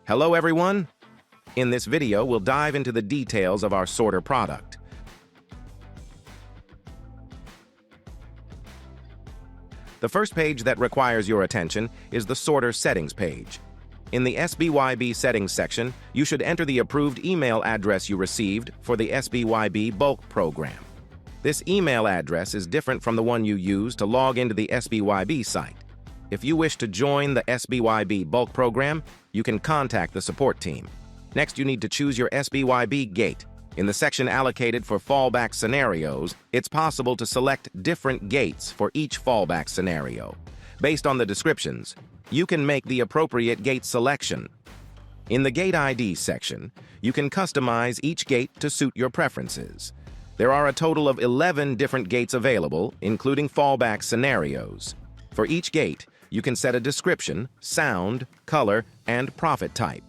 Hello everyone! In this video, we'll dive into the details of our sorter product. The first page that requires your attention is the sorter settings page. In the SBYB settings section, you should enter the approved email address you received for the SBYB bulk program. This email address is different from the one you use to log into the SBYB site. If you wish to join the SBYB bulk program, you can contact the support team. Next, you need to choose your SBYB gate. In the section allocated for fallback scenarios, it's possible to select different gates for each fallback scenario. Based on the descriptions, you can make the appropriate gate selection. In the Gate ID section, you can customize each gate to suit your preferences. There are a total of 11 different gates available, including fallback scenarios. For each gate, you can set a description, sound, color, and profit type.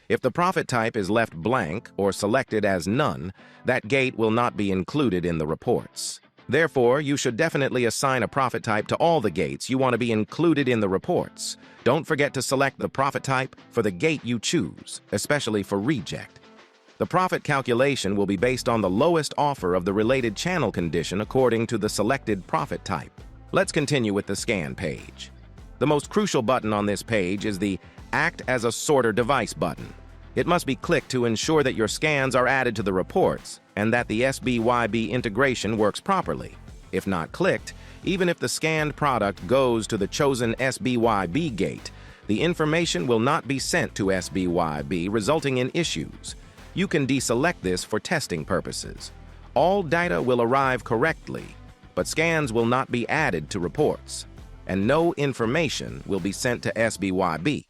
If the profit type is left blank or selected as none, that gate will not be included in the reports. Therefore, you should definitely assign a profit type to all the gates you want to be included in the reports. Don't forget to select the profit type for the gate you choose, especially for reject. The profit calculation will be based on the lowest offer of the related channel condition according to the selected profit type. Let's continue with the scan page. The most crucial button on this page is the Act as a Sorter Device button. It must be clicked to ensure that your scans are added to the reports and that the SBYB integration works properly. If not clicked, even if the scanned product goes to the chosen SBYB gate, the information will not be sent to SBYB, resulting in issues. You can deselect this for testing purposes. All data will arrive correctly, but scans will not be added to reports, and no information will be sent to SBYB.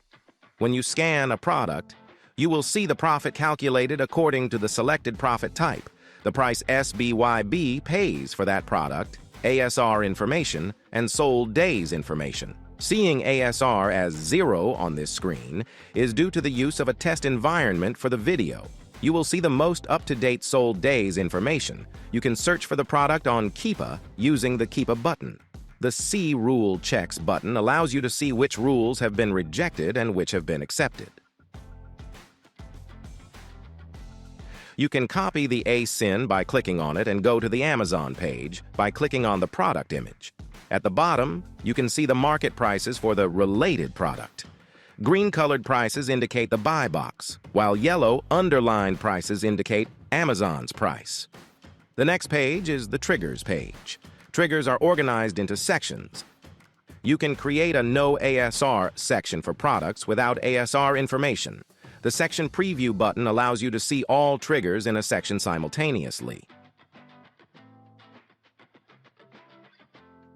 When you scan a product, you will see the profit calculated according to the selected profit type, the price SBYB pays for that product, ASR information, and sold days information. Seeing ASR as 0 on this screen is due to the use of a test environment for the video. You will see the most up-to-date sold days information. You can search for the product on Keepa using the Keepa button. The See Rule Checks button allows you to see which rules have been rejected and which have been accepted. You can copy the ASIN by clicking on it and go to the Amazon page by clicking on the product image. At the bottom, you can see the market prices for the related product. Green-colored prices indicate the buy box, while yellow underlined prices indicate Amazon's price. The next page is the Triggers page. Triggers are organized into sections. You can create a No ASR section for products without ASR information. The Section Preview button allows you to see all triggers in a section simultaneously.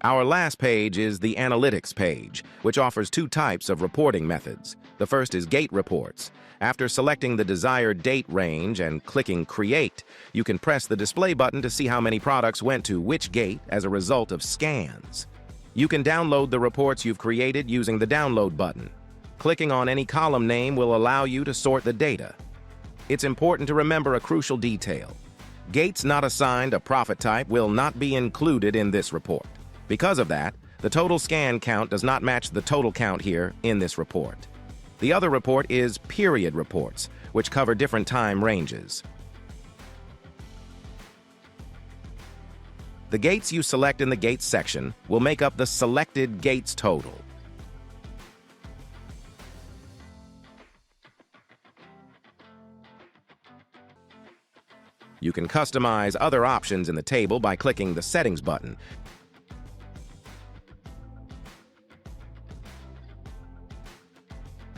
Our last page is the Analytics page, which offers two types of reporting methods. The first is Gate Reports. After selecting the desired date range and clicking Create, you can press the display button to see how many products went to which gate as a result of scans. You can download the reports you've created using the Download button. Clicking on any column name will allow you to sort the data. It's important to remember a crucial detail. Gates not assigned a profit type will not be included in this report. Because of that, the total scan count does not match the total count here in this report. The other report is period reports, which cover different time ranges. The gates you select in the Gates section will make up the selected gates total. You can customize other options in the table by clicking the Settings button.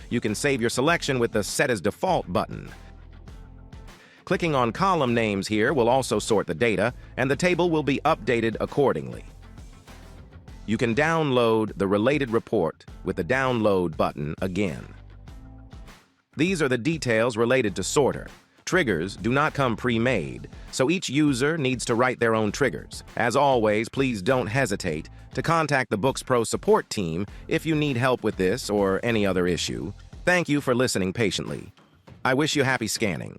You can save your selection with the Set as Default button. Clicking on column names here will also sort the data, and the table will be updated accordingly. You can download the related report with the Download button again. These are the details related to sorter. Triggers do not come pre-made, so each user needs to write their own triggers. As always, please don't hesitate to contact the Bookz Pro Support team if you need help with this or any other issue. Thank you for listening patiently. I wish you happy scanning.